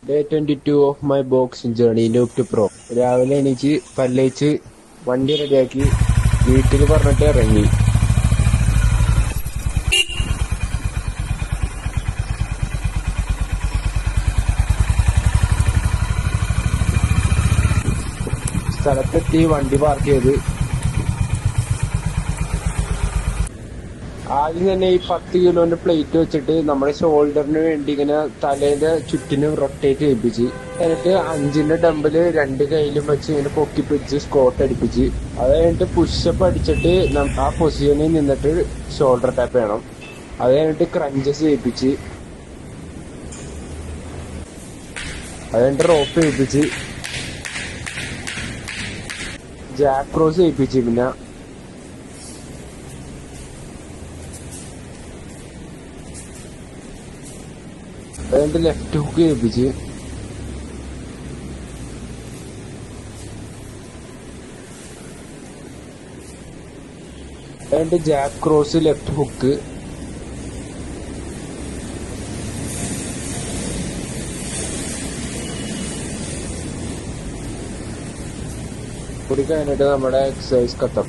Day 22 of my boxing journey loop to pro. രാവിലെ എണീച്ച് പല്ലേച്ച് വണ്ടി റെഡിയാക്കി വീട്ടിൽ പറഞ്ഞിട്ട് ഇറങ്ങി. സ്ഥലത്തെത്തി വണ്ടി പാർക്ക് ചെയ്ത് ആദ്യം തന്നെ ഈ 10 കിലോന്റെ പ്ലേറ്റ് വെച്ചിട്ട് നമ്മുടെ ഷോൾഡറിന് വേണ്ടി ഇങ്ങനെ തലേന്റെ ചുറ്റിനും റൊട്ടേറ്റ് ചെയ്യിപ്പിച്ച്, എന്നിട്ട് 5ന്റെ ഡമ്പില് 2 കൈയിലും വെച്ച് ഇങ്ങനെ പൊക്കി പിടിച്ച് സ്ക്വാട്ട് അടിപ്പിച്ച്, അത് കഴിഞ്ഞിട്ട് പുഷപ്പ് അടിച്ചിട്ട് ആ പൊസിഷനിൽ നിന്നിട്ട് ഷോൾഡർ ടാപ്പ് ചെയ്യണം. അത് കഴിഞ്ഞിട്ട് ക്രഞ്ചസ് ചെയ്യിപ്പിച്ച്, അത് കഴിഞ്ഞിട്ട് റോപ്പ് ചെയ്യിപ്പിച്ച്, ജാക്ക് ക്രോസ് ചെയ്യിപ്പിച്ച്, പിന്നെ അതുകൊണ്ട് ലെഫ്റ്റ് ഹുക്ക് ചെയ്യിപ്പിച്ച്, അതുകൊണ്ട് ജാക്ക് ക്രോസ് ലെഫ്റ്റ് ഹുക്ക്, കൂടി കഴിഞ്ഞിട്ട് നമ്മുടെ എക്സസൈസ് കത്തം.